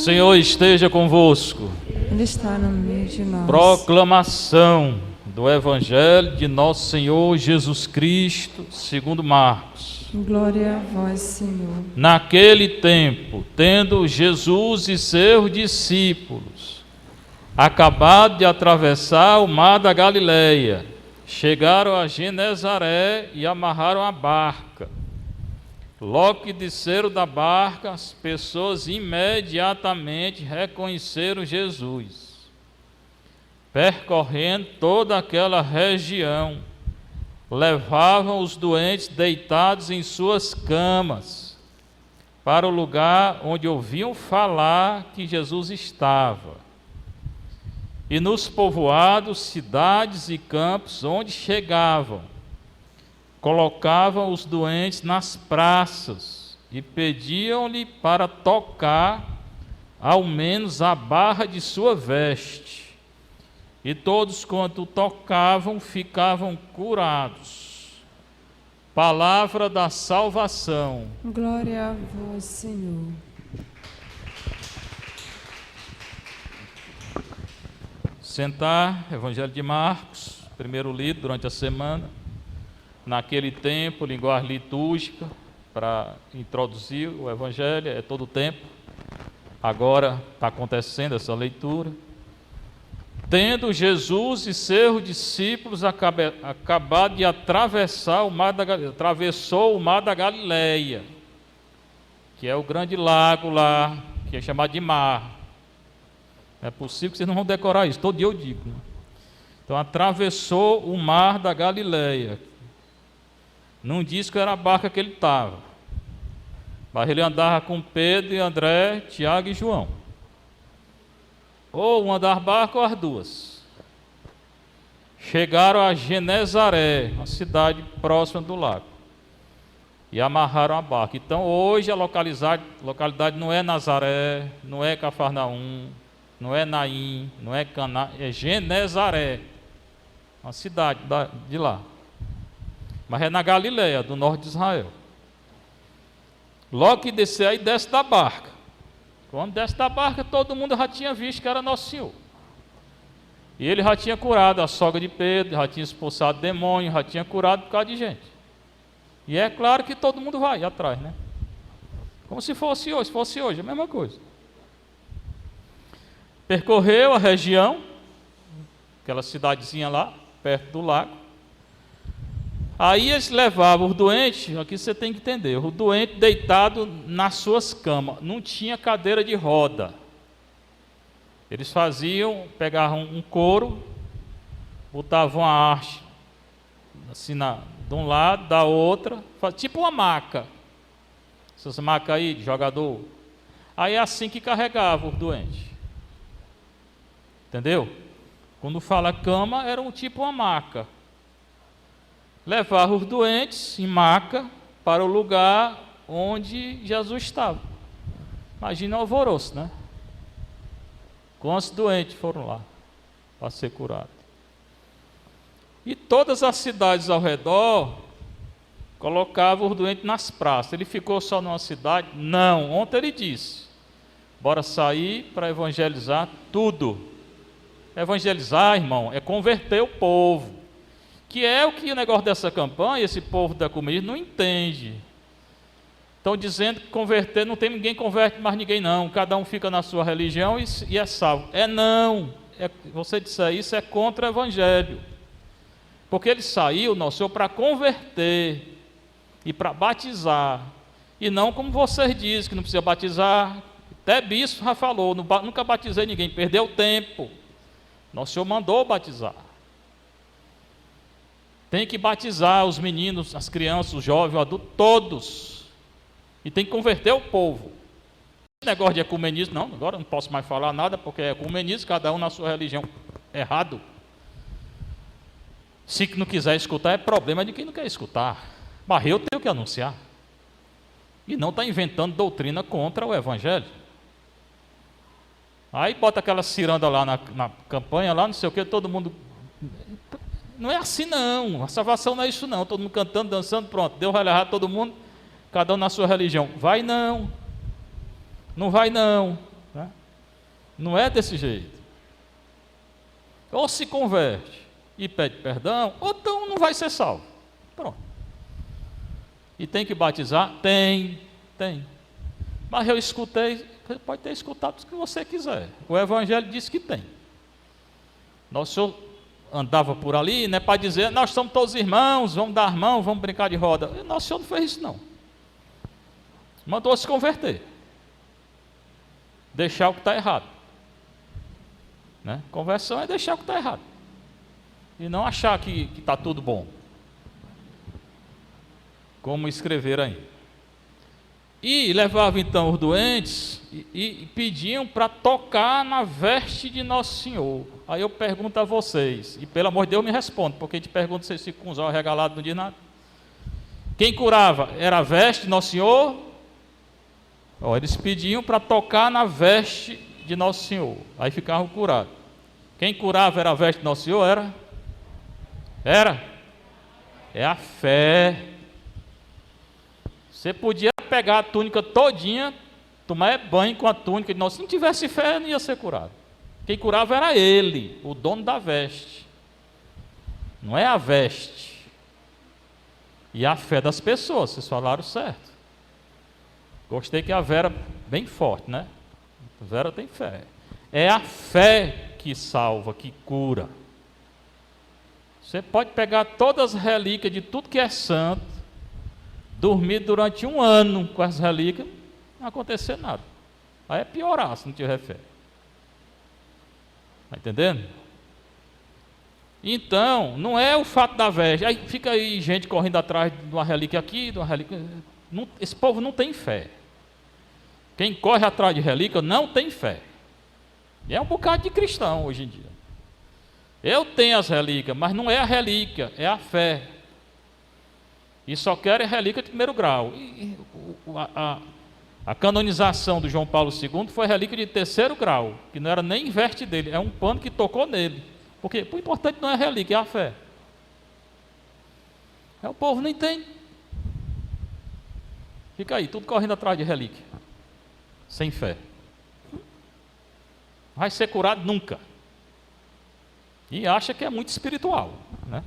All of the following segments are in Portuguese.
Senhor esteja convosco. Ele está no meio de nós. Proclamação do Evangelho de nosso Senhor Jesus Cristo, segundo Marcos. Glória a vós, Senhor. Naquele tempo, tendo Jesus e seus discípulos acabado de atravessar o mar da Galileia, chegaram a Genezaré e amarraram a barca. Logo que desceram da barca, as pessoas imediatamente reconheceram Jesus, percorrendo toda aquela região. Levavam os doentes deitados em suas camas para o lugar onde ouviam falar que Jesus estava. E nos povoados, cidades e campos onde chegavam, colocavam os doentes nas praças e pediam-lhe para tocar ao menos a barra de sua veste. E todos quanto tocavam ficavam curados. Palavra da salvação. Glória a vós, Senhor. Sentar, Evangelho de Marcos, primeiro lido durante a semana. Naquele tempo, linguagem litúrgica, para introduzir o Evangelho, é todo o tempo. Agora está acontecendo essa leitura. Tendo Jesus e seus discípulos acabado de atravessar o mar da Galileia, atravessou o mar da Galileia, que é o grande lago lá, que é chamado de mar. É possível que vocês não vão decorar isso, todo dia eu digo, né? Então atravessou o mar da Galileia. Não disse que era a barca que ele estava, mas ele andava com Pedro e André, Tiago e João. Ou uma das barcas ou as duas. Chegaram a Genezaré, uma cidade próxima do lago, e amarraram a barca. Então hoje a localidade não é Nazaré, não é Cafarnaum, não é Naim, não é Caná, é Genezaré, uma cidade de lá. Mas é na Galileia, do norte de Israel. Logo que descer, aí desce da barca. Quando desce da barca, todo mundo já tinha visto que era Nosso Senhor. E ele já tinha curado a sogra de Pedro, já tinha expulsado demônio, já tinha curado por causa de gente. E é claro que todo mundo vai atrás, né? Como se fosse hoje, a mesma coisa. Percorreu a região, aquela cidadezinha lá, perto do lago. Aí eles levavam os doentes, aqui você tem que entender, o doente deitado nas suas camas, não tinha cadeira de roda. Eles pegavam um couro, botavam a haste assim de um lado, da outra, tipo uma maca. Essas macas aí de jogador. Aí é assim que carregavam os doentes. Entendeu? Quando fala cama, era tipo uma maca. Levar os doentes em maca para o lugar onde Jesus estava. Imagina o alvoroço, né? Quantos doentes foram lá para ser curados? E todas as cidades ao redor colocavam os doentes nas praças. Ele ficou só numa cidade? Não. Ontem ele disse: bora sair para evangelizar tudo. Evangelizar, irmão, é converter o povo. Que é o que o negócio dessa campanha, esse povo da comunidade não entende. Estão dizendo que converter, não tem ninguém converte mais ninguém não, cada um fica na sua religião e é salvo. Não, você disser isso é contra o Evangelho. Porque ele saiu, Nosso Senhor, para converter e para batizar. E não como vocês dizem, que não precisa batizar. Até bispo já falou, nunca batizei ninguém, perdeu tempo. Nosso Senhor mandou batizar. Tem que batizar os meninos, as crianças, os jovens, os adultos, todos. E tem que converter o povo. Esse negócio de ecumenismo, não, agora não posso mais falar nada, porque é ecumenismo, cada um na sua religião. Errado. Se não quiser escutar, é problema de quem não quer escutar. Mas eu tenho que anunciar. E não está inventando doutrina contra o Evangelho. Aí bota aquela ciranda lá na campanha, lá não sei o que, todo mundo... Não é assim não, a salvação não é isso não, todo mundo cantando, dançando, pronto, Deus vai levar todo mundo, cada um na sua religião. Vai não, não vai não, né? Não é desse jeito. Ou se converte e pede perdão, ou então não vai ser salvo. Pronto. E tem que batizar? Tem. Mas eu escutei, você pode ter escutado o que você quiser. O Evangelho diz que tem. Nosso Senhor andava por ali, não é para dizer, nós somos todos irmãos, vamos dar mão, vamos brincar de roda. Nosso Senhor não fez isso não. Mandou se converter. Deixar o que está errado. Né? Conversão é deixar o que está errado. E não achar que está tudo bom. Como escrever aí. E levava então os doentes e pediam para tocar na veste de Nosso Senhor. Aí eu pergunto a vocês, e pelo amor de Deus me responde, porque a gente pergunta se vocês ficam com os olhos regalados, não diz nada. Quem curava era a veste de Nosso Senhor? Eles pediam para tocar na veste de Nosso Senhor, aí ficavam curados. Quem curava era a veste de Nosso Senhor? Era? É a fé. Você podia pegar a túnica todinha, tomar banho com a túnica de Nosso Senhor. Se não tivesse fé, não ia ser curado. Quem curava era ele, o dono da veste. Não é a veste. E a fé das pessoas, vocês falaram certo. Gostei que a Vera, bem forte, né? A Vera tem fé. É a fé que salva, que cura. Você pode pegar todas as relíquias de tudo que é santo, dormir durante 1 ano com as relíquias, não acontecer nada. Aí é piorar se não tiver fé. Está entendendo? Então, não é o fato da veste. Aí fica aí gente correndo atrás de uma relíquia aqui, de uma relíquia. Esse povo não tem fé. Quem corre atrás de relíquia não tem fé. E é um bocado de cristão hoje em dia. Eu tenho as relíquias, mas não é a relíquia, é a fé. E só querem relíquia de 1º grau. A canonização do João Paulo II foi relíquia de 3º grau, que não era nem veste dele, é um pano que tocou nele. Porque o importante não é a relíquia, é a fé. O povo não entende. Fica aí, tudo correndo atrás de relíquia, sem fé. Vai ser curado nunca. E acha que é muito espiritual, né?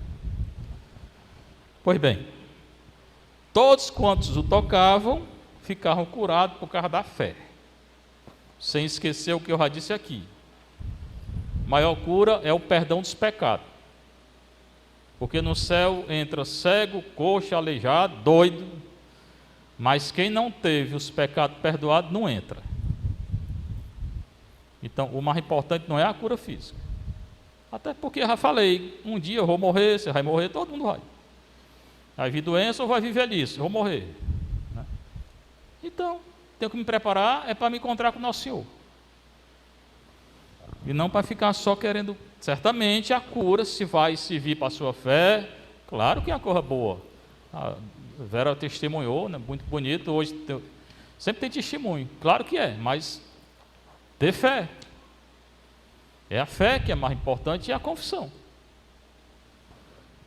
Pois bem, todos quantos o tocavam ficavam curados por causa da fé. Sem esquecer o que eu já disse aqui. Maior cura é o perdão dos pecados. Porque no céu entra cego, coxo, aleijado, doido. Mas quem não teve os pecados perdoados não entra. Então o mais importante não é a cura física. Até porque eu já falei, um dia eu vou morrer, você vai morrer, todo mundo vai. Vai vir doença ou vai vir velhice, eu vou morrer. Né? Então, tenho que me preparar, é para me encontrar com o Nosso Senhor. E não para ficar só querendo, certamente a cura, se vai servir para a sua fé, claro que é uma coisa boa. A Vera testemunhou, né? Muito bonito, hoje sempre tem testemunho, claro que é, mas ter fé. É a fé que é mais importante e a confissão.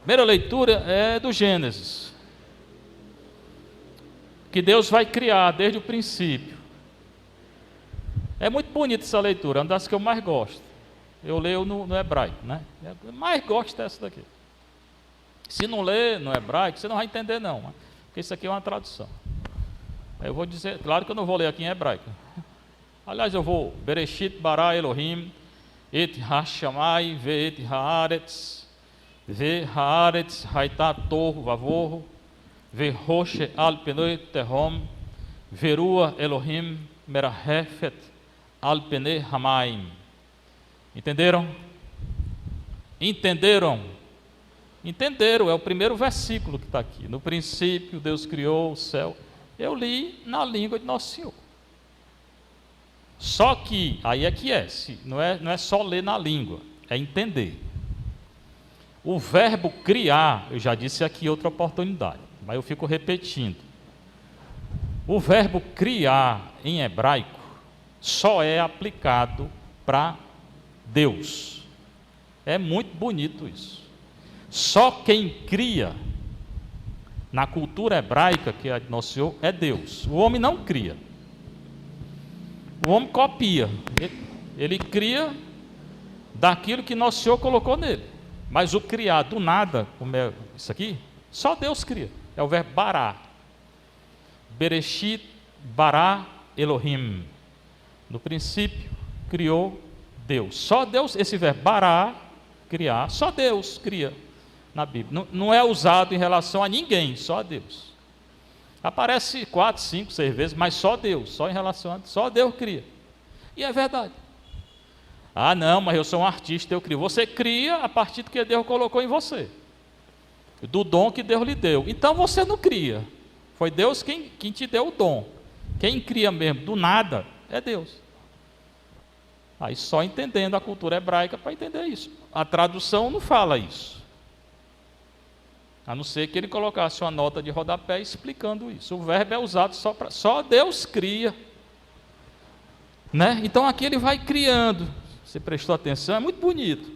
Primeira leitura é do Gênesis. Que Deus vai criar desde o princípio. É muito bonita essa leitura, é uma das que eu mais gosto. Eu leio no hebraico, né? Eu mais gosto dessa daqui. Se não ler no hebraico, você não vai entender não, porque isso aqui é uma tradução. Aí eu vou dizer, claro que eu não vou ler aqui em hebraico. Aliás, eu vou, Bereshit bara Elohim, et ha-shamai ve-et haaretz, ve-haaretz haita tohu vavohu, ve-hoshe al-penoi tehom, verua Elohim merahefet al-penei hamaim. Entenderam? Entenderam? Entenderam, é o primeiro versículo que está aqui. No princípio Deus criou o céu. Eu li na língua de Nosso Senhor. Só que, aí é que não é só ler na língua, é entender. O verbo criar, eu já disse aqui em outra oportunidade, mas eu fico repetindo. O verbo criar em hebraico só é aplicado para Deus. É muito bonito isso. Só quem cria na cultura hebraica, que é de Nosso Senhor, é Deus. O homem não cria. O homem copia. Ele cria daquilo que Nosso Senhor colocou nele. Mas o criar do nada, como é isso aqui, só Deus cria. É o verbo bará. Bereshit bará Elohim. No princípio, criou Deus. Só Deus, esse verbo bará, criar, só Deus cria na Bíblia. Não é usado em relação a ninguém, só a Deus. Aparece 4, 5, 6 vezes, mas só Deus, só em relação a só Deus cria. E é verdade. Ah, não, mas eu sou um artista, eu crio. Você cria a partir do que Deus colocou em você, do dom que Deus lhe deu. Então você não cria, foi Deus quem te deu o dom. Quem cria mesmo do nada é Deus. Aí só entendendo a cultura hebraica para entender isso. A tradução não fala isso, a não ser que ele colocasse uma nota de rodapé explicando isso. O verbo é usado só Deus cria, né? Então aqui ele vai criando. Você prestou atenção? É muito bonito.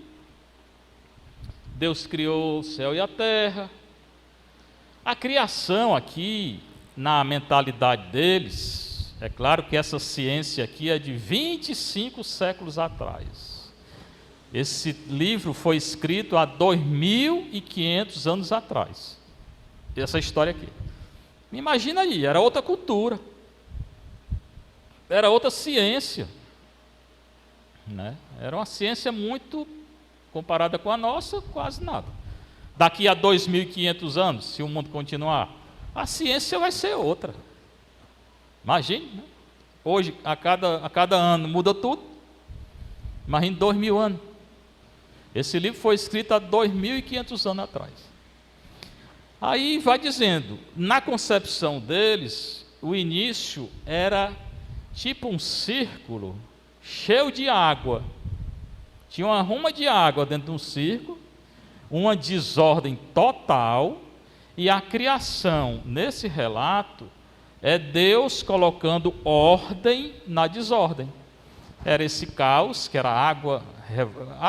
Deus criou o céu e a terra. A criação aqui, na mentalidade deles, é claro que essa ciência aqui é de 25 séculos atrás. Esse livro foi escrito há 2.500 anos atrás. Essa história aqui. Imagina aí, era outra cultura. Era outra ciência. Né? Era uma ciência muito, comparada com a nossa, quase nada. Daqui a 2.500 anos, se o mundo continuar, a ciência vai ser outra. Imagine, né? Hoje, a cada ano muda tudo. Imagine 2.000 anos. Esse livro foi escrito há 2.500 anos atrás. Aí vai dizendo, na concepção deles, o início era tipo um círculo cheio de água. Tinha uma ruma de água dentro de um círculo, uma desordem total, e a criação, nesse relato, é Deus colocando ordem na desordem. Era esse caos, que era água,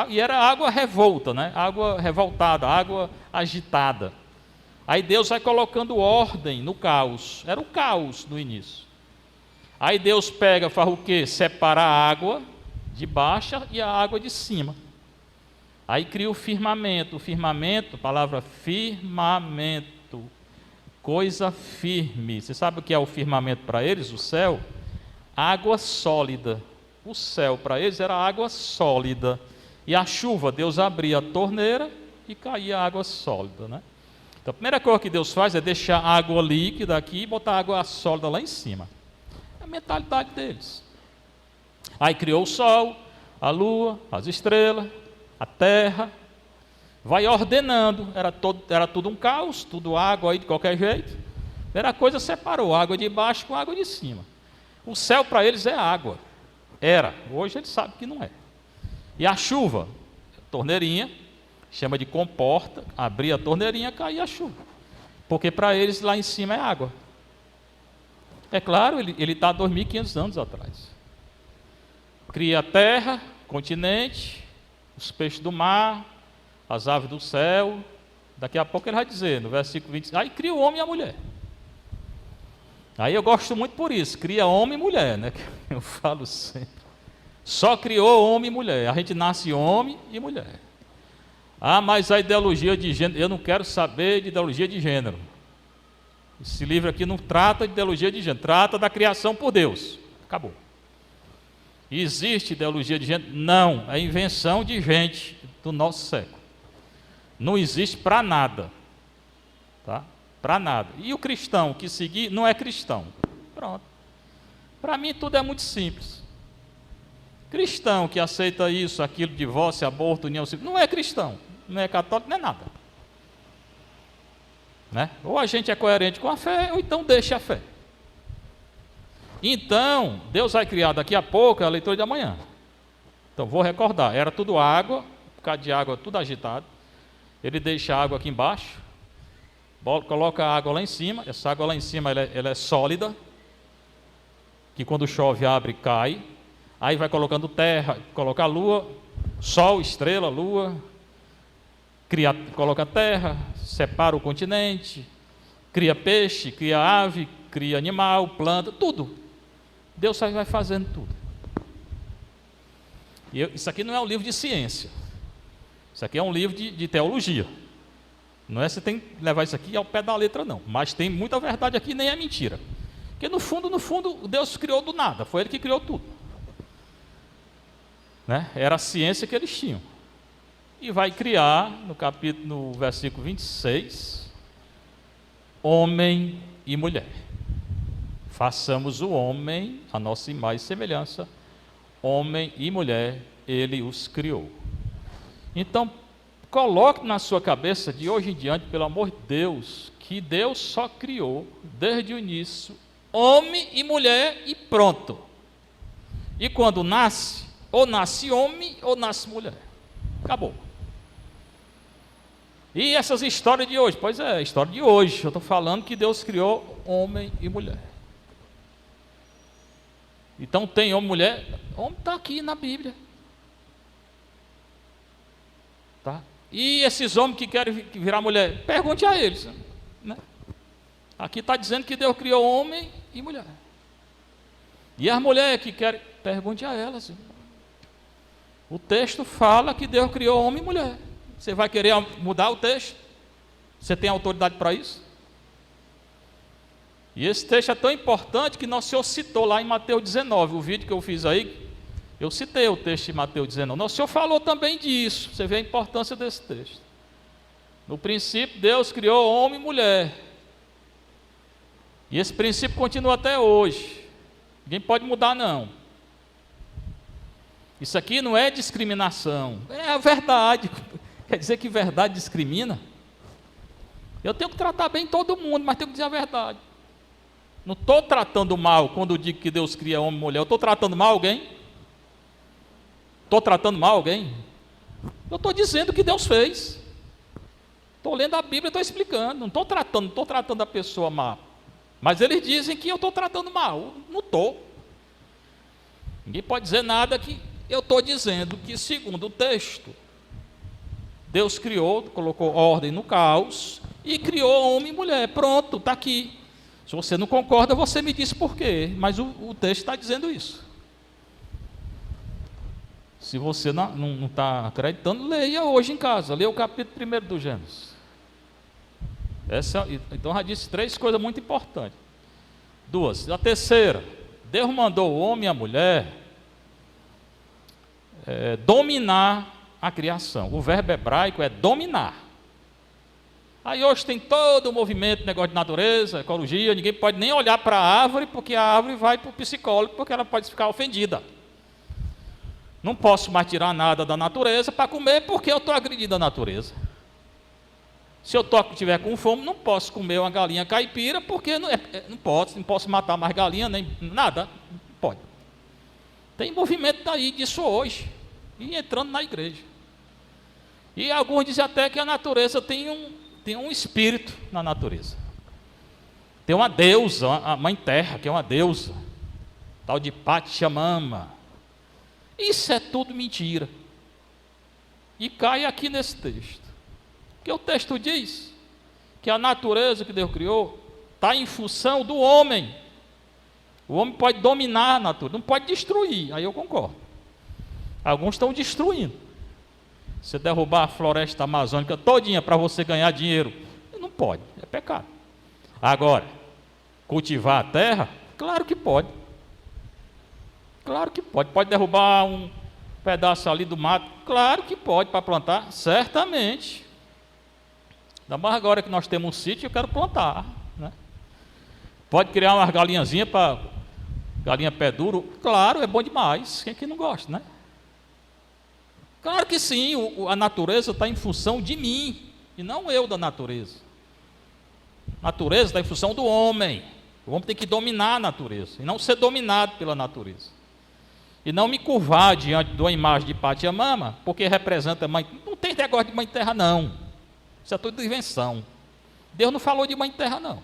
e era água revolta, né? Água revoltada, água agitada. Aí Deus vai colocando ordem no caos. Era o caos no início. Aí Deus pega, faz o quê? Separa a água de baixo e a água de cima. Aí cria o firmamento. O firmamento, a palavra firmamento, coisa firme. Você sabe o que é o firmamento para eles? O céu? Água sólida. O céu para eles era água sólida. E a chuva, Deus abria a torneira e caía água sólida, né? Então a primeira coisa que Deus faz é deixar água líquida aqui e botar água sólida lá em cima. É a mentalidade deles. Aí criou o sol, a lua, as estrelas, a terra. Vai ordenando. Era tudo um caos, tudo água aí de qualquer jeito. A primeira coisa separou água de baixo com água de cima. O céu para eles é água. Era. Hoje eles sabem que não é. E a chuva, torneirinha, chama de comporta, abria a torneirinha, caía a chuva. Porque para eles lá em cima é água. É claro, ele está há 2.500 anos atrás. Cria a terra, continente, os peixes do mar, as aves do céu. Daqui a pouco ele vai dizer, no versículo 25, aí cria o homem e a mulher. Aí eu gosto muito por isso, cria homem e mulher, né? Eu falo sempre. Só criou homem e mulher. A gente nasce homem e mulher. Ah, mas a ideologia de gênero, eu não quero saber de ideologia de gênero. Esse livro aqui não trata de ideologia de gênero, trata da criação por Deus. Acabou. Existe ideologia de gênero? Não, é invenção de gente do nosso século. Não existe para nada. Tá? Para nada. E o cristão que seguir não é cristão. Pronto. Para mim tudo é muito simples. Cristão que aceita isso, aquilo, divórcio, aborto, união civil, não é cristão, não é católico, não é nada. Né? Ou a gente é coerente com a fé, ou então deixa a fé. Então, Deus vai criar daqui a pouco a leitura de amanhã. Então, vou recordar, era tudo água, por causa de água tudo agitado. Ele deixa a água aqui embaixo, coloca a água lá em cima, essa água lá em cima ela é sólida, que quando chove abre e cai. Aí vai colocando terra, coloca a lua, sol, estrela, lua, coloca a terra, separa o continente, cria peixe, cria ave, cria animal, planta, tudo. Deus vai fazendo tudo. Isso aqui não é um livro de ciência. Isso aqui é um livro de teologia. Não é você tem que levar isso aqui ao pé da letra, não. Mas tem muita verdade aqui, nem é mentira. Porque no fundo, Deus criou do nada. Foi Ele que criou tudo. Né? Era a ciência que eles tinham. E vai criar, no versículo 26, homem e mulher. Façamos o homem, a nossa imagem e semelhança, homem e mulher, Ele os criou. Então, coloque na sua cabeça, de hoje em diante, pelo amor de Deus, que Deus só criou, desde o início, homem e mulher e pronto. E quando nasce, ou nasce homem ou nasce mulher. Acabou. E essas histórias de hoje? Pois é, a história de hoje. Eu estou falando que Deus criou homem e mulher. Então tem homem e mulher. Homem está aqui na Bíblia. Tá? E esses homens que querem virar mulher, pergunte a eles. Né? Aqui está dizendo que Deus criou homem e mulher. E as mulheres que querem, pergunte a elas. O texto fala que Deus criou homem e mulher. Você vai querer mudar o texto? Você tem autoridade para isso? E esse texto é tão importante que Nosso Senhor citou lá em Mateus 19. O vídeo que eu fiz aí, eu citei o texto de Mateus 19. Nosso Senhor falou também disso. Você vê a importância desse texto. No princípio, Deus criou homem e mulher. E esse princípio continua até hoje. Ninguém pode mudar, não. Isso aqui não é discriminação. É a verdade. Quer dizer que verdade discrimina? Eu tenho que tratar bem todo mundo, mas tenho que dizer a verdade. Não estou tratando mal quando eu digo que Deus cria homem e mulher. Eu estou tratando mal alguém? Estou tratando mal alguém? Eu estou dizendo o que Deus fez. Estou lendo a Bíblia e estou explicando. Não estou tratando a pessoa mal. Mas eles dizem que eu estou tratando mal. Não estou. Ninguém pode dizer nada que eu estou dizendo que, segundo o texto, Deus criou, colocou ordem no caos e criou homem e mulher. Pronto, está aqui. Se você não concorda, você me diz por quê. Mas o texto está dizendo isso. Se você não está acreditando, leia hoje em casa. Leia o capítulo 1 do Gênesis. Então já disse 3 coisas muito importantes. 2. A terceira, Deus mandou o homem e a mulher dominar a criação. O verbo hebraico é dominar. Aí hoje tem todo o movimento, negócio de natureza, ecologia, ninguém pode nem olhar para a árvore, porque a árvore vai para o psicólogo, porque ela pode ficar ofendida. Não posso mais tirar nada da natureza para comer, porque eu estou agredindo a natureza. Se eu estiver com fome, não posso comer uma galinha caipira, porque não posso matar mais galinha, nem nada. Não pode. Tem movimento disso hoje, e entrando na igreja. E alguns dizem até que a natureza tem um espírito na natureza. Tem uma deusa, a mãe terra, que é uma deusa, tal de Pachamama. Isso é tudo mentira. E cai aqui nesse texto. Porque o texto diz que a natureza que Deus criou está em função do homem. O homem pode dominar a natureza, não pode destruir. Aí eu concordo. Alguns estão destruindo. Você derrubar a floresta amazônica todinha para você ganhar dinheiro, não pode, é pecado. Agora, cultivar a terra, claro que pode. Claro que pode. Pode derrubar um pedaço ali do mato, claro que pode, para plantar, certamente. Ainda mais agora que nós temos um sítio, eu quero plantar. Né? Pode criar umas galinhazinhas para galinha pé duro, claro, é bom demais. Quem é que não gosta, né? Claro que sim, a natureza está em função de mim, e não eu da natureza. A natureza está em função do homem. O homem tem que dominar a natureza, e não ser dominado pela natureza. E não me curvar diante de uma imagem de Pachamama, porque representa mãe. Não tem negócio de mãe terra, não. Isso é tudo invenção. Deus não falou de mãe terra, não.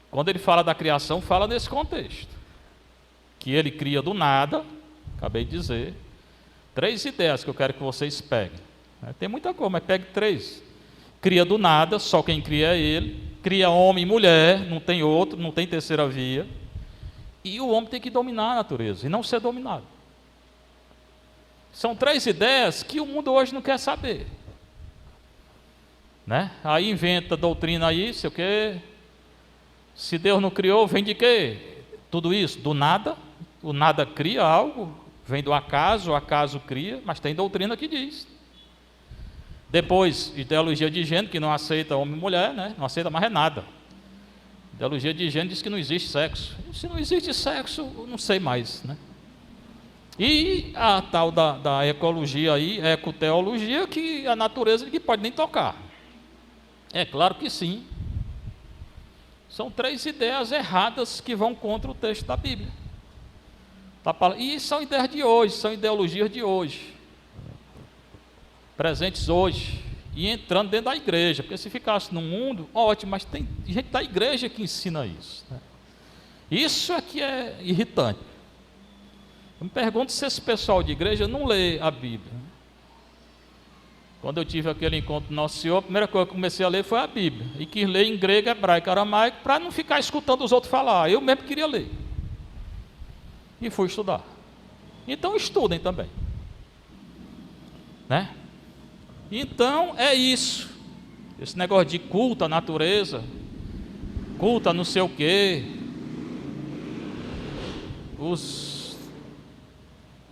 Quando ele fala da criação, fala nesse contexto. Que ele cria do nada, acabei de dizer. 3 ideias que eu quero que vocês peguem. Tem muita coisa, mas pegue 3. Cria do nada, só quem cria é ele. Cria homem e mulher, não tem outro, não tem terceira via. E o homem tem que dominar a natureza, e não ser dominado. São 3 ideias que o mundo hoje não quer saber, né? Aí inventa doutrina aí, sei o quê. Se Deus não criou, vem de quê? Tudo isso, do nada. O nada cria algo, vem do acaso, o acaso cria, mas tem doutrina que diz. Depois, ideologia de gênero, que não aceita homem e mulher, né? Não aceita mais nada. Ideologia de gênero diz que não existe sexo. Se não existe sexo, não sei mais, né? E a tal da ecologia aí, ecoteologia, que a natureza que pode nem tocar. É claro que sim. São 3 ideias erradas que vão contra o texto da Bíblia. E são ideias de hoje, são ideologias de hoje, presentes hoje, e entrando dentro da igreja, porque se ficasse no mundo, ótimo, mas tem gente da igreja que ensina isso, né? Isso é que é irritante. Eu me pergunto se esse pessoal de igreja não lê a Bíblia. Quando eu tive aquele encontro do Nosso Senhor, a primeira coisa que eu comecei a ler foi a Bíblia, e quis ler em grego, hebraico, aramaico, para não ficar escutando os outros falar. Eu mesmo queria ler, e fui estudar. Então estudem também, né? Então é isso. Esse negócio de culto à natureza, culto a não sei o quê,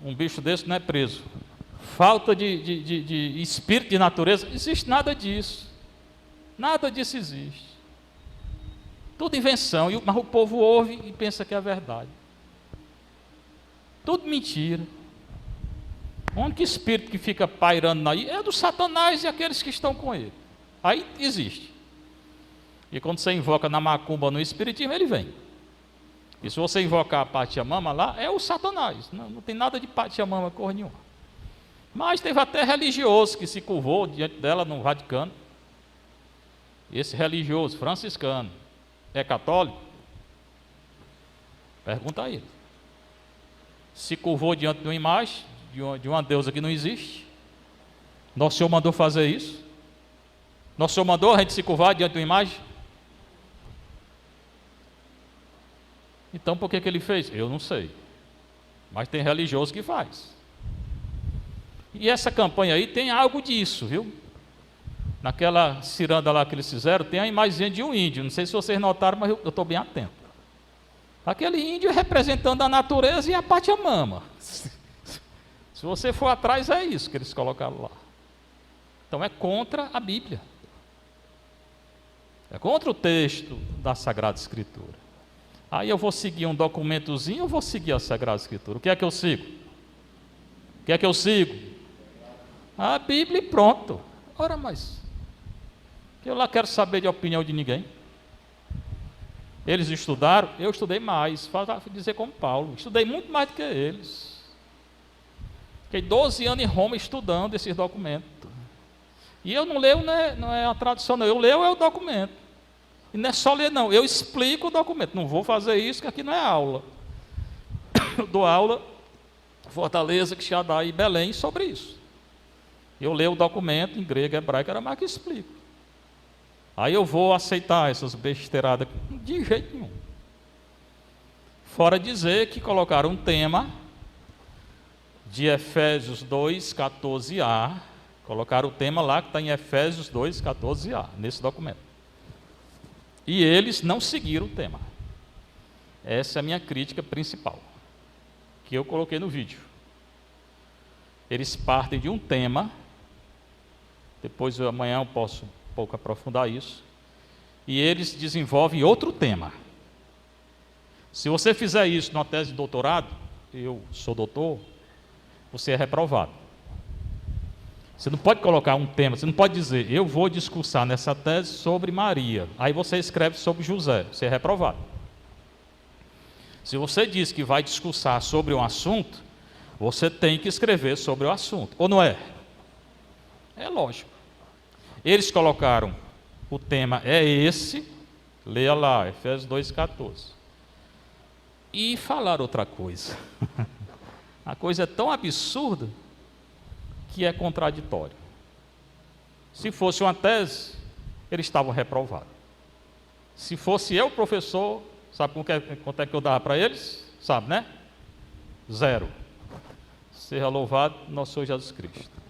um bicho desse não é preso. Falta de espírito de natureza, não existe nada disso. Nada disso existe. Tudo invenção, mas o povo ouve e pensa que é verdade. Tudo mentira. O único espírito que fica pairando aí é do Satanás e aqueles que estão com ele. Aí existe. E quando você invoca na macumba, no espiritismo, ele vem. E se você invocar a Pachamama lá, é o Satanás. Não tem nada de Pachamama, cor nenhuma. Mas teve até religioso que se curvou diante dela no Vaticano. Esse religioso franciscano é católico? Pergunta a ele. Se curvou diante de uma imagem, de uma deusa que não existe. Nosso Senhor mandou fazer isso? Nosso Senhor mandou a gente se curvar diante de uma imagem? Então por que ele fez? Eu não sei. Mas tem religioso que faz. E essa campanha aí tem algo disso, viu? Naquela ciranda lá que eles fizeram, tem a imagem de um índio. Não sei se vocês notaram, mas eu estou bem atento. Aquele índio representando a natureza e a Pachamama. Se você for atrás, é isso que eles colocaram lá. Então é contra a Bíblia. É contra o texto da Sagrada Escritura. Aí eu vou seguir um documentozinho, eu vou seguir a Sagrada Escritura. O que é que eu sigo? O que é que eu sigo? A Bíblia e pronto. Ora, mas eu lá quero saber de opinião de ninguém. Eles estudaram, eu estudei mais, para dizer como Paulo, estudei muito mais do que eles. Fiquei 12 anos em Roma estudando esses documentos. E eu não leio, não é a tradução, não. Eu leio é o documento. E não é só ler, não. Eu explico o documento. Não vou fazer isso, que aqui não é aula. Eu dou aula Fortaleza, Quixadá e Belém sobre isso. Eu leio o documento em grego, hebraico, aramaico e explico. Aí eu vou aceitar essas besteiradas de jeito nenhum. Fora dizer que colocaram um tema de Efésios 2, 14a. Colocaram o tema lá que está em Efésios 2, 14a, nesse documento. E eles não seguiram o tema. Essa é a minha crítica principal, que eu coloquei no vídeo. Eles partem de um tema, depois amanhã eu posso um pouco aprofundar isso, e eles desenvolvem outro tema. Se você fizer isso numa tese de doutorado, eu sou doutor, você é reprovado. Você não pode colocar um tema, você não pode dizer, eu vou discursar nessa tese sobre Maria, aí você escreve sobre José, você é reprovado. Se você diz que vai discursar sobre um assunto, você tem que escrever sobre o assunto, ou não é? É lógico. Eles colocaram, o tema é esse, leia lá, Efésios 2,14. E falaram outra coisa. A coisa é tão absurda que é contraditório. Se fosse uma tese, eles estavam reprovados. Se fosse eu, professor, sabe quanto é que eu dava para eles? Sabe, né? 0. Seja louvado nosso Senhor Jesus Cristo.